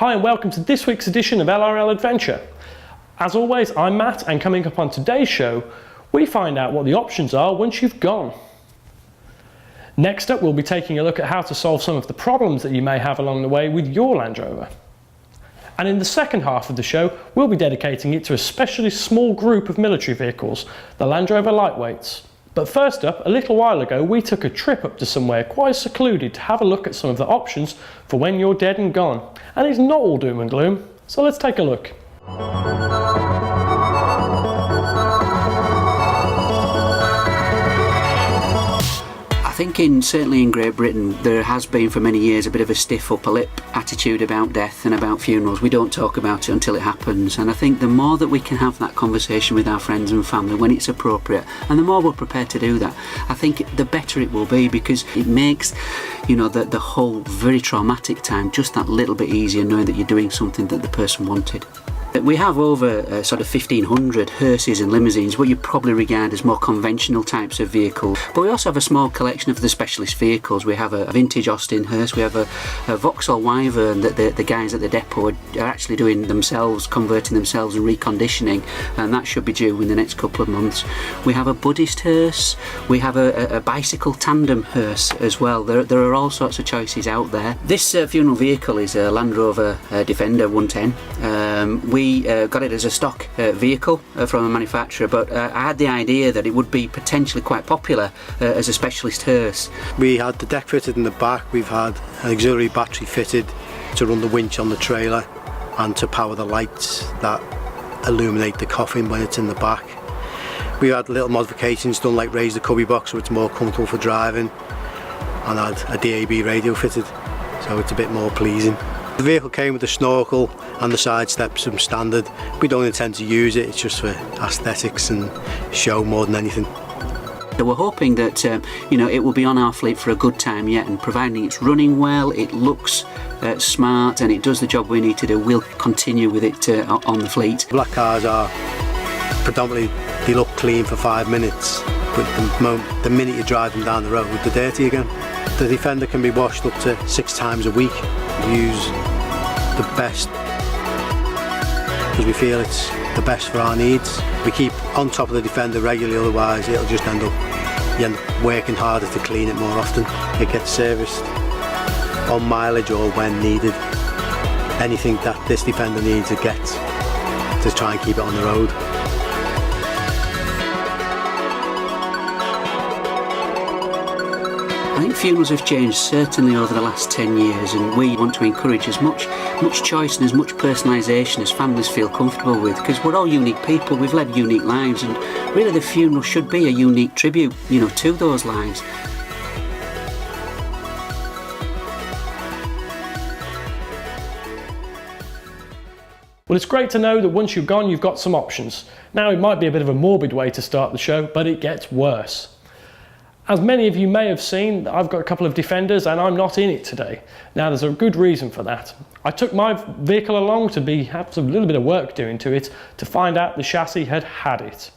Hi and welcome to this week's edition of LRL Adventure. As always, I'm Matt, and coming up on today's show, we find out what the options are once you've gone. Next up, we'll be taking a look at how to solve some of the problems that you may have along the way with your Land Rover. And in the second half of the show, we'll be dedicating it to a especially small group of military vehicles, the Land Rover Lightweights. But first up, a little while ago, we took a trip up to somewhere quite secluded to have a look at some of the options for when you're dead and gone. And it's not all doom and gloom, so let's take a look. I think certainly in Great Britain there has been for many years a bit of a stiff upper lip attitude about death and about funerals. We don't talk about it until it happens, and I think the more that we can have that conversation with our friends and family when it's appropriate, and the more we're prepared to do that, I think the better it will be, because it makes, you know, the whole very traumatic time just that little bit easier, knowing that you're doing something that the person wanted. We have over sort of 1,500 hearses and limousines, what you probably regard as more conventional types of vehicles. But we also have a small collection of the specialist vehicles. We have a vintage Austin hearse, we have a Vauxhall Wyvern that the guys at the depot are actually doing themselves, converting themselves and reconditioning, and that should be due in the next couple of months. We have a Buddhist hearse, we have a bicycle tandem hearse as well. There are all sorts of choices out there. This funeral vehicle is a Land Rover Defender 110. We got it as a stock vehicle from a manufacturer, but I had the idea that it would be potentially quite popular as a specialist hearse. We had the deck fitted in the back, we've had an auxiliary battery fitted to run the winch on the trailer and to power the lights that illuminate the coffin when it's in the back. We had little modifications done, like raise the cubby box so it's more comfortable for driving, and had a DAB radio fitted so it's a bit more pleasing. The vehicle came with a snorkel and the side steps from standard. We don't intend to use it, it's just for aesthetics and show more than anything. So we're hoping that you know, it will be on our fleet for a good time yet, and providing it's running well, it looks smart and it does the job we need to do, we'll continue with it on the fleet. Black cars are predominantly, they look clean for 5 minutes, but the minute you drive them down the road, they're dirty again. The Defender can be washed up to 6 times a week. We use the best because we feel it's the best for our needs. We keep on top of the Defender regularly, otherwise it'll just you end up working harder to clean it more often. It gets serviced on mileage or when needed. Anything that this Defender needs, it gets, to try and keep it on the road. I think funerals have changed certainly over the last 10 years, and we want to encourage as much choice and as much personalisation as families feel comfortable with, because we're all unique people, we've led unique lives, and really the funeral should be a unique tribute, you know, to those lives. Well, it's great to know that once you've gone, you've got some options. Now, it might be a bit of a morbid way to start the show, but it gets worse. As many of you may have seen, I've got a couple of Defenders and I'm not in it today. Now, there's a good reason for that. I took my vehicle along to have a little bit of work doing to it to find out the chassis had it.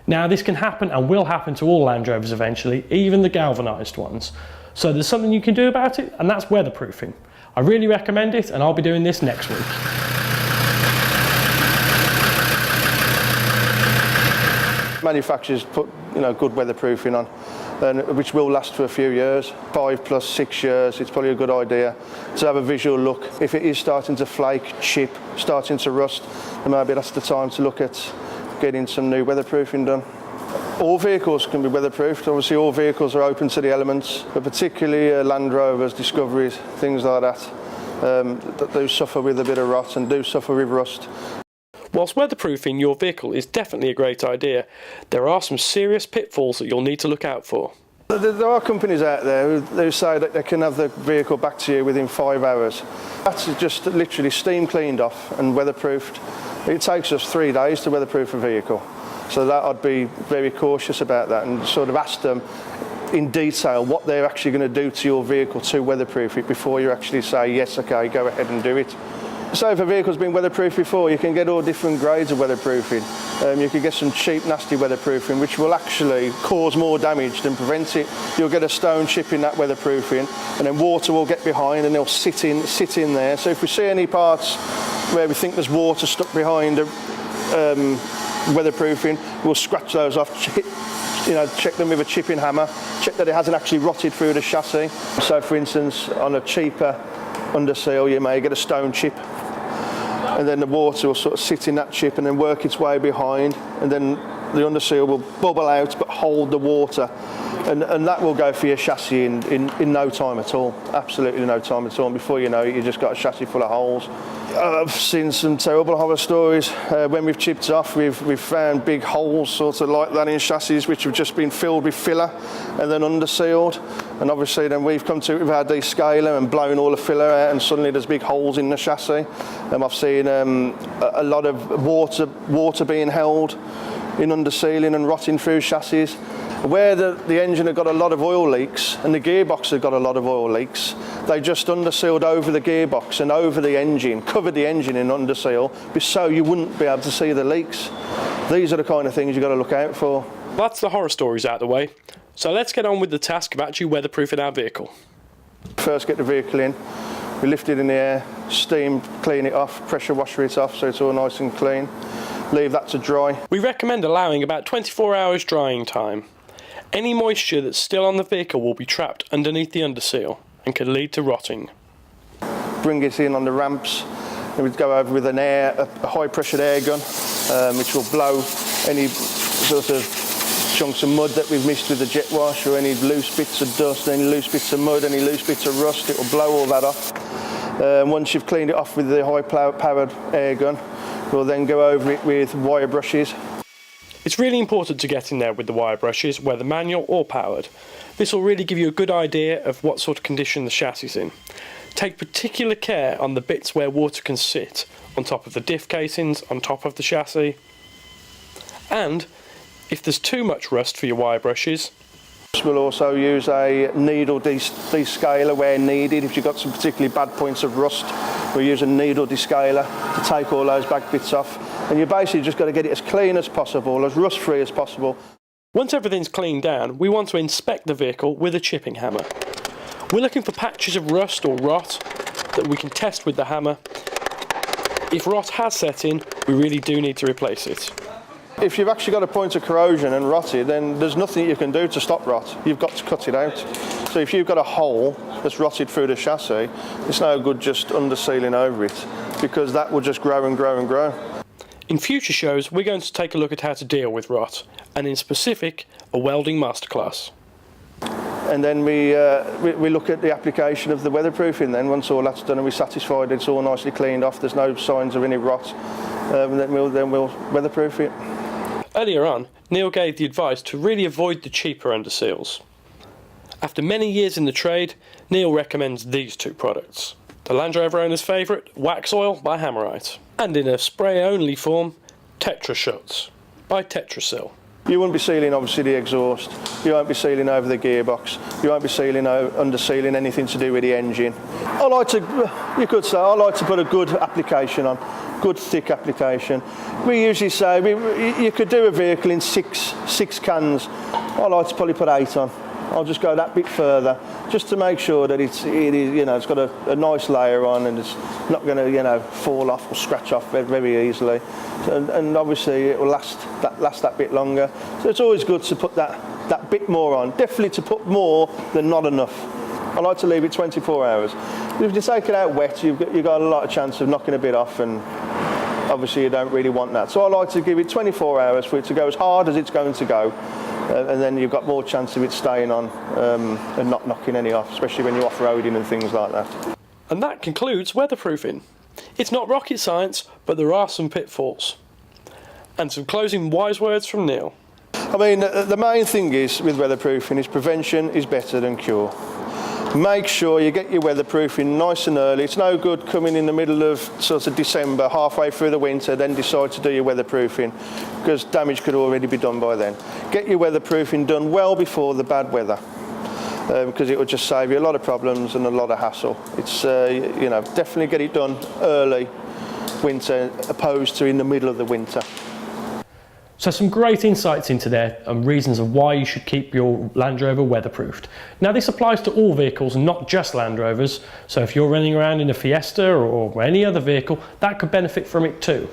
Now, this can happen and will happen to all Land Rovers eventually, even the galvanised ones. So there's something you can do about it, and that's weatherproofing. I really recommend it, and I'll be doing this next week. Manufacturers put, you know, good weatherproofing on, which will last for a few years, 5 plus 6 years. It's probably a good idea to have a visual look. If it is starting to flake, chip, starting to rust, then maybe that's the time to look at getting some new weatherproofing done. All vehicles can be weatherproofed. Obviously all vehicles are open to the elements, but particularly Land Rovers, Discoveries, things like that do suffer with a bit of rot and do suffer with rust. Whilst weatherproofing your vehicle is definitely a great idea, there are some serious pitfalls that you'll need to look out for. There are companies out there who say that they can have the vehicle back to you within 5 hours. That's just literally steam cleaned off and weatherproofed. It takes us 3 days to weatherproof a vehicle. So that I'd be very cautious about that and sort of ask them in detail what they're actually going to do to your vehicle to weatherproof it before you actually say, yes, okay, go ahead and do it. So if a vehicle's been weatherproofed before, you can get all different grades of weatherproofing. You can get some cheap, nasty weatherproofing, which will actually cause more damage than prevent it. You'll get a stone chip in that weatherproofing, and then water will get behind, and they'll sit in there. So if we see any parts where we think there's water stuck behind weatherproofing, we'll scratch those off. Check them with a chipping hammer. Check that it hasn't actually rotted through the chassis. So, for instance, on a cheaper underseal, you may get a stone chip, and then the water will sort of sit in that chip and then work its way behind, and then the underseal will bubble out but hold the water, and that will go for your chassis in no time at all. Absolutely no time at all. And before you know it, you've just got a chassis full of holes. I've seen some terrible horror stories. When we've chipped off, we've found big holes sort of like that in chassis, which have just been filled with filler and then undersealed. And obviously then we've come to it with our descaler and blown all the filler out, and suddenly there's big holes in the chassis. I've seen a lot of water being held in undersealing and rotting through chassis. Where the engine had got a lot of oil leaks and the gearbox had got a lot of oil leaks, they just undersealed over the gearbox and over the engine, covered the engine in underseal, so you wouldn't be able to see the leaks. These are the kind of things you've got to look out for. That's the horror stories out of the way, so let's get on with the task of actually weatherproofing our vehicle. First get the vehicle in, we lift it in the air, steam, clean it off, pressure washer it off so it's all nice and clean. Leave that to dry. We recommend allowing about 24 hours drying time. Any moisture that's still on the vehicle will be trapped underneath the underseal and can lead to rotting. Bring it in on the ramps, and we'd go over with a high pressured air gun, which will blow any sort of chunks of mud that we've missed with the jet wash, or any loose bits of dust, any loose bits of mud, any loose bits of rust. It will blow all that off. Once you've cleaned it off with the high powered air gun, we'll then go over it with wire brushes. It's really important to get in there with the wire brushes, whether manual or powered. This will really give you a good idea of what sort of condition the chassis is in. Take particular care on the bits where water can sit, on top of the diff casings, on top of the chassis. And if there's too much rust for your wire brushes, we'll also use a needle descaler where needed. If you've got some particularly bad points of rust, we'll use a needle descaler to take all those back bits off. And you basically just got to get it as clean as possible, as rust-free as possible. Once everything's cleaned down, we want to inspect the vehicle with a chipping hammer. We're looking for patches of rust or rot that we can test with the hammer. If rot has set in, we really do need to replace it. If you've actually got a point of corrosion and rotted, then there's nothing you can do to stop rot. You've got to cut it out. So if you've got a hole that's rotted through the chassis, it's no good just undersealing over it, because that will just grow and grow and grow. In future shows, we're going to take a look at how to deal with rot, and in specific, a welding masterclass. And then we look at the application of the weatherproofing then, once all that's done and we're satisfied it's all nicely cleaned off, there's no signs of any rot, and then we'll weatherproof it. Earlier on, Neil gave the advice to really avoid the cheaper underseals. After many years in the trade, Neil recommends these two products. The Land Rover owner's favourite, Wax Oil by Hammerite. And in a spray-only form, Tetra Shots by Tetrasil. You won't be sealing obviously the exhaust, you won't be sealing over the gearbox, you won't be sealing undersealing anything to do with the engine. I like to put a good application on, good thick application. We usually say you could do a vehicle in six cans. I like to probably put 8 on. I'll just go that bit further, just to make sure that it's got a nice layer on and it's not going to fall off or scratch off very easily. And obviously it will last that bit longer. So it's always good to put that bit more on. Definitely to put more than not enough. I like to leave it 24 hours. If you take it out wet, you've got a lot of chance of knocking a bit off, and obviously you don't really want that. So I like to give it 24 hours for it to go as hard as it's going to go. And then you've got more chance of it staying on and not knocking any off, especially when you're off-roading and things like that. And that concludes weatherproofing. It's not rocket science, but there are some pitfalls. And some closing wise words from Neil. I mean, the main thing is with weatherproofing is prevention is better than cure. Make sure you get your weatherproofing nice and early. It's no good coming in the middle of sort of December, halfway through the winter, then decide to do your weatherproofing, because damage could already be done by then. Get your weatherproofing done well before the bad weather. because it would just save you a lot of problems and a lot of hassle. It's you know, definitely get it done early winter opposed to in the middle of the winter. So some great insights into there and reasons of why you should keep your Land Rover weatherproofed. Now this applies to all vehicles, not just Land Rovers, so if you're running around in a Fiesta or any other vehicle, that could benefit from it too.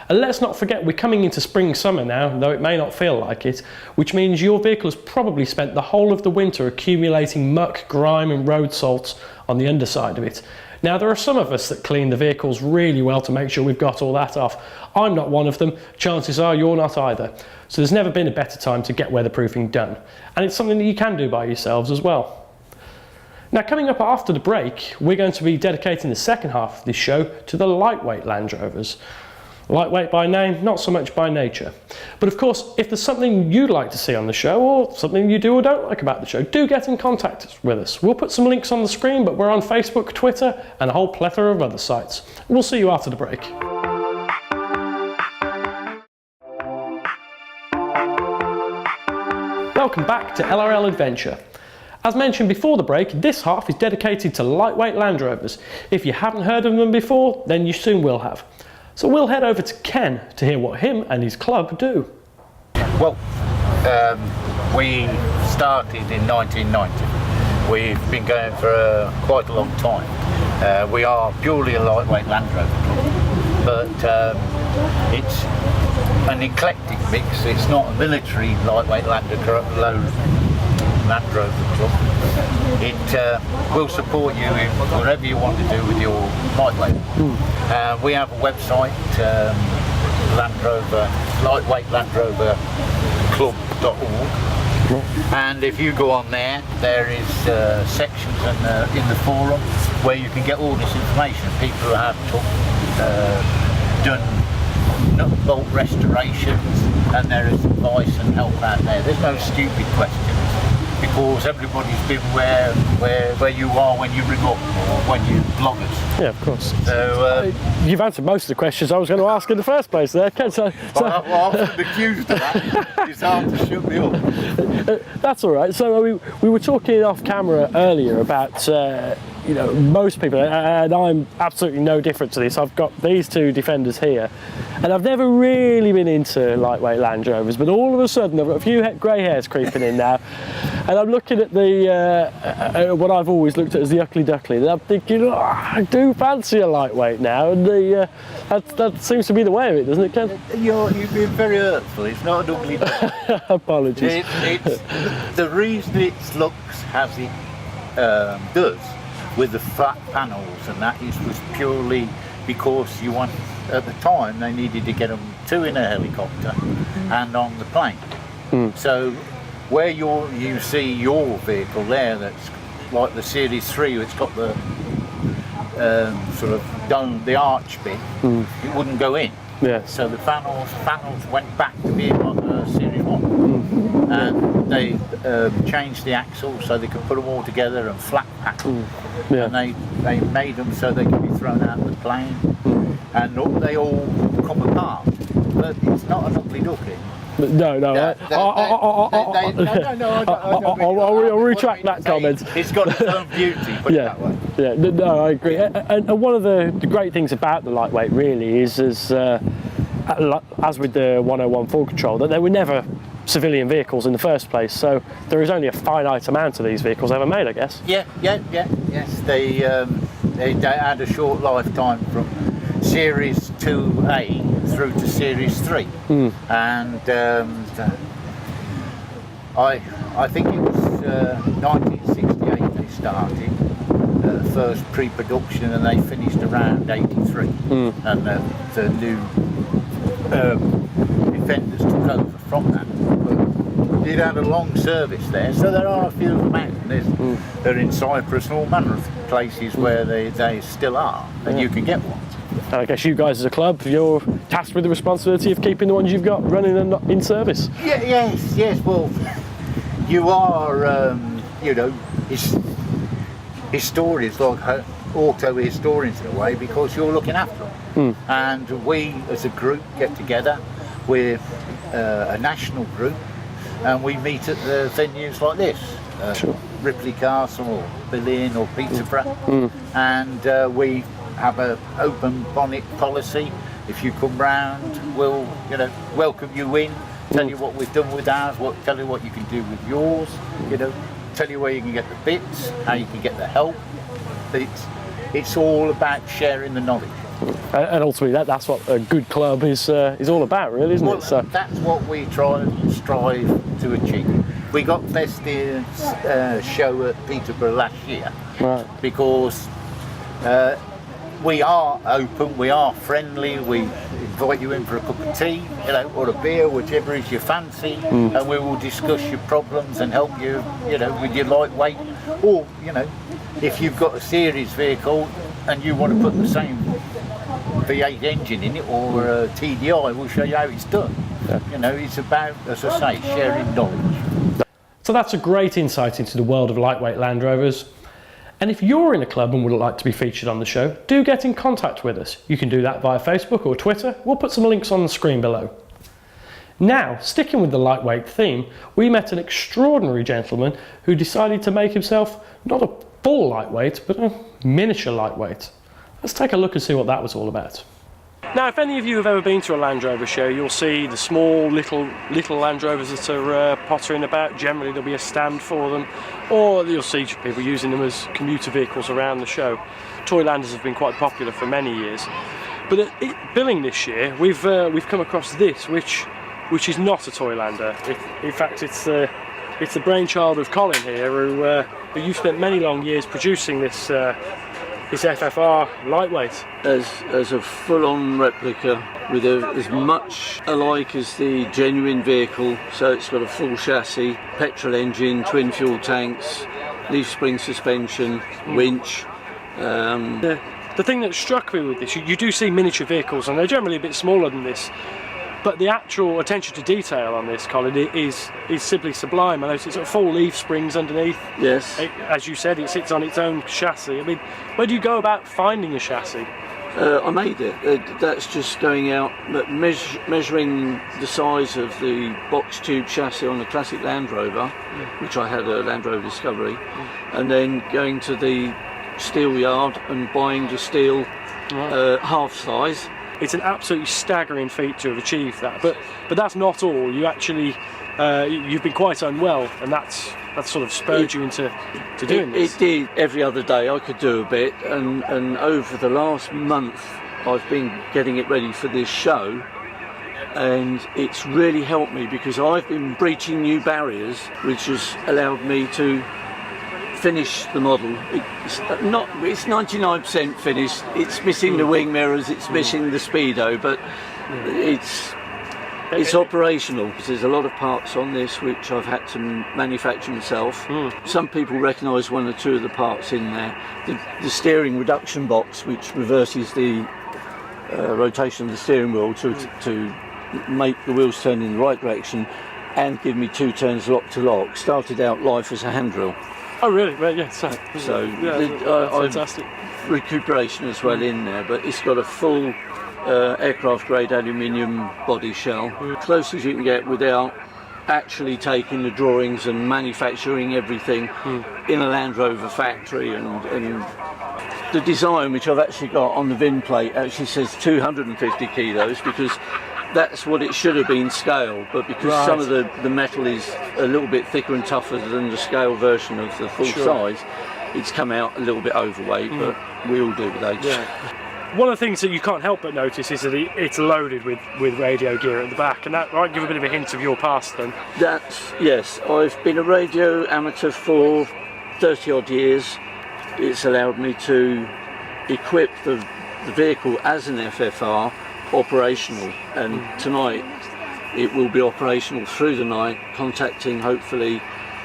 And let's not forget we're coming into spring summer now, though it may not feel like it, which means your vehicle has probably spent the whole of the winter accumulating muck, grime and road salts on the underside of it. Now there are some of us that clean the vehicles really well to make sure we've got all that off. I'm not one of them, chances are you're not either. So there's never been a better time to get weatherproofing done. And it's something that you can do by yourselves as well. Now coming up after the break, we're going to be dedicating the second half of this show to the lightweight Land Rovers. Lightweight by name, not so much by nature. But of course, if there's something you'd like to see on the show or something you do or don't like about the show, do get in contact with us. We'll put some links on the screen, but we're on Facebook, Twitter, and a whole plethora of other sites. We'll see you after the break. Welcome back to LRL Adventure. As mentioned before the break, this half is dedicated to lightweight Land Rovers. If you haven't heard of them before, then you soon will have. So we'll head over to Ken to hear what him and his club do. Well, we started in 1990. We've been going for quite a long time. We are purely a lightweight Land Rover club, but it's an eclectic mix. It's not a military lightweight Land Rover club. It will support you in whatever you want to do with your lightweight. We have a website, Land Rover, Lightweight Land Rover Club.org, and if you go on there, there is sections in the forum where you can get all this information. People who have done nut bolt restorations, and there is advice and help out there. There's no stupid questions, because everybody's been where you are when you ring up or when you blog us. Yeah, of course. So you've answered most of the questions I was going to ask in the first place there, Ken. well, I'm accused of that. It's hard to shut me up. That's all right. So we were talking off camera earlier about you know, most people, and I'm absolutely no different to this. I've got these two Defenders here, and I've never really been into lightweight Land Rovers, but all of a sudden I've got a few grey hairs creeping in now, and I'm looking at the what I've always looked at as the Ugly Duckling, and I'm thinking, oh, I do fancy a lightweight now, and that seems to be the way of it, doesn't it, Ken? You've been very hurtful. It's not an ugly duckling. Apologies. It's the reason it looks as it does with the flat panels and that was purely because you want, at the time they needed to get them two in a helicopter and on the plane. So where you see your vehicle there, that's like the Series 3, it's got the sort of dome, the arch bit, it wouldn't go in. Yeah. So the panels went back to being like a Series 1. And they changed the axles so they could put them all together and flat pack them. Yeah. And they made them so they could be thrown out of the plane. And they all come apart. But it's not an ugly duckling. No. I'll retract that comment. It's got its own beauty, put it that way. Yeah, no, I agree. And one of the great things about the lightweight really is as with the 101 full control, that they were never civilian vehicles in the first place, so there is only a finite amount of these vehicles ever made, I guess. Yes. They had a short lifetime from Series 2A through to Series 3, and I think it was 1968 they started first pre-production, and they finished around 83, and the new Defenders took over from that. But it had a long service there, so there are a few of them out. They're in Cyprus and all manner of places where they still are, and you can get one. And I guess you guys as a club, you're tasked with the responsibility of keeping the ones you've got running and not in service. Yes. Well, you are, historians, like auto historians in a way, because you're looking after them. And we, as a group, get together. We're a national group, and we meet at the venues like this. Sure. Ripley Castle or Berlin or Peterborough, and we have an open bonnet policy. If you come round, we'll welcome you in, tell you what we've done with ours, tell you what you can do with yours, tell you where you can get the bits, how you can get the help. It's all about sharing the knowledge. And ultimately, that's what a good club is all about, really, isn't it? So that's what we try and strive to achieve. We got best in show at Peterborough last year, right, because we are open, we are friendly, we invite you in for a cup of tea, or a beer, whichever is your fancy, and we will discuss your problems and help you, with your lightweight, or, if you've got a series vehicle and you want to put the same V8 engine in it or a TDI, we'll show you how it's done. Yeah. It's about, as I say, sharing knowledge. So that's a great insight into the world of lightweight Land Rovers. And if you're in a club and would like to be featured on the show, do get in contact with us. You can do that via Facebook or Twitter. We'll put some links on the screen below. Now, sticking with the lightweight theme, we met an extraordinary gentleman who decided to make himself not a full lightweight, but a miniature lightweight. Let's take a look and see what that was all about. Now, if any of you have ever been to a Land Rover show, you'll see the small little Land Rovers that are pottering about. Generally there'll be a stand for them, or you'll see people using them as commuter vehicles around the show. Toylanders have been quite popular for many years, but at billing this year we've come across this, which is not a Toylander. In fact, it's the brainchild of Colin here, who you've spent many long years producing this FFR lightweight. As a full-on replica with as much alike as the genuine vehicle, so it's got a full chassis, petrol engine, twin fuel tanks, leaf spring suspension, winch. The thing that struck me with this, you do see miniature vehicles and they're generally a bit smaller than this, but the actual attention to detail on this, Colin, is simply sublime. I noticed it's got full leaf springs underneath. Yes. As you said, it sits on its own chassis. I mean, where do you go about finding a chassis? I made it. That's just going out, measuring the size of the box tube chassis on the classic Land Rover, which I had a Land Rover Discovery, and then going to the steel yard and buying the steel half size. It's an absolutely staggering feat to have achieved that, but that's not all. You actually you've been quite unwell, and that's sort of spurred you into doing this. It did. Every other day I could do a bit, and over the last month I've been getting it ready for this show, and it's really helped me because I've been breaching new barriers, which has allowed me to finish the model. It's 99% finished. It's missing the wing mirrors, it's missing the speedo, but it's operational. There's a lot of parts on this which I've had to manufacture myself. Some people recognise one or two of the parts in there. The steering reduction box, which reverses the rotation of the steering wheel to make the wheels turn in the right direction and give me 2 turns lock to lock, started out life as a hand drill. Oh really? Well, yeah. So fantastic. Recuperation as well in there, but it's got a full aircraft grade aluminium body shell, close as you can get without actually taking the drawings and manufacturing everything in a Land Rover factory. And the design, which I've actually got on the VIN plate, actually says 250 kilos because that's what it should have been scaled, but because some of the metal is a little bit thicker and tougher than the scale version of the full size, it's come out a little bit overweight, but we all do with age. Yeah. One of the things that you can't help but notice is that it's loaded with radio gear at the back, and that might give a bit of a hint of your past then. Yes, I've been a radio amateur for 30 odd years. It's allowed me to equip the vehicle as an FFR operational, and tonight it will be operational through the night, contacting hopefully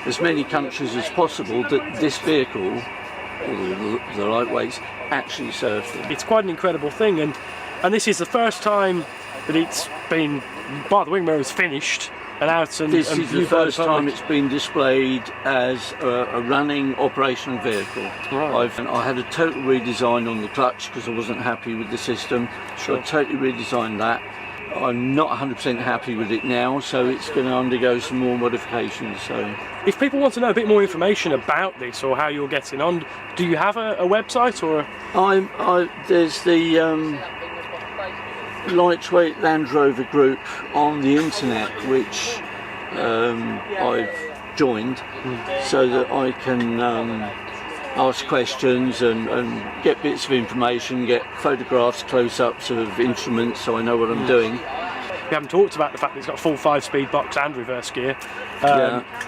as many countries as possible that this vehicle, or the lightweights, actually serve them. It's quite an incredible thing, and this is the first time that it's been, by the wing mirrors, finished and out and this is the first time it's been displayed as a running operational vehicle. I had a total redesign on the clutch because I wasn't happy with the system, so I totally redesigned that. I'm not 100% happy with it now, so it's going to undergo some more modifications. So, if people want to know a bit more information about this or how you're getting on, do you have a website or? There's the Lightweight Land Rover group on the internet, which I've joined, so that I can ask questions and get bits of information, get photographs, close-ups of instruments, so I know what I'm doing. We haven't talked about the fact that it's got full 5-speed box and reverse gear.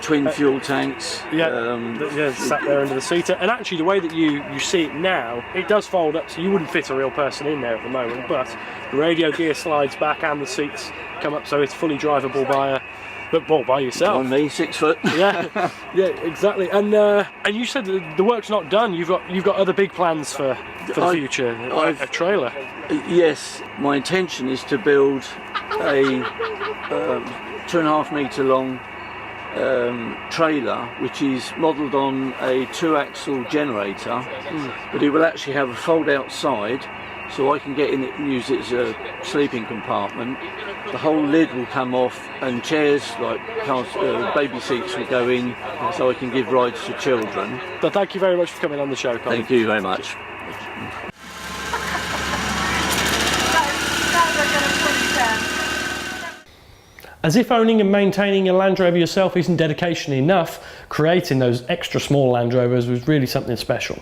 Twin fuel tanks. Sat there under the seat. And actually, the way that you see it now, it does fold up, so you wouldn't fit a real person in there at the moment. But the radio gear slides back and the seats come up, so it's fully drivable by yourself. On me, 6 foot. yeah, exactly. And you said that the work's not done. You've got other big plans for the future. A trailer. Yes, my intention is to build a 2.5 metre long trailer, which is modelled on a 2-axle generator, but it will actually have a fold-out side, so I can get in it and use it as a sleeping compartment. The whole lid will come off, and chairs like baby seats will go in, so I can give rides to children. So thank you very much for coming on the show, Colin. Thank you very much. As if owning and maintaining a Land Rover yourself isn't dedication enough, creating those extra small Land Rovers was really something special.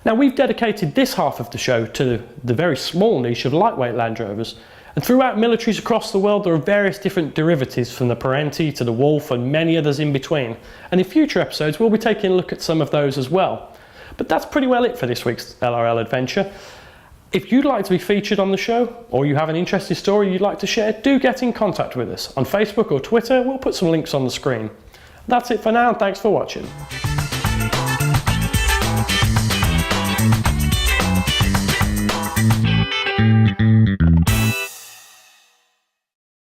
Now, we've dedicated this half of the show to the very small niche of lightweight Land Rovers, and throughout militaries across the world there are various different derivatives, from the Parenti to the Wolf and many others in between, and in future episodes we'll be taking a look at some of those as well. But that's pretty well it for this week's LRL adventure. If you'd like to be featured on the show, or you have an interesting story you'd like to share, do get in contact with us on Facebook or Twitter. We'll put some links on the screen. That's it for now, thanks for watching.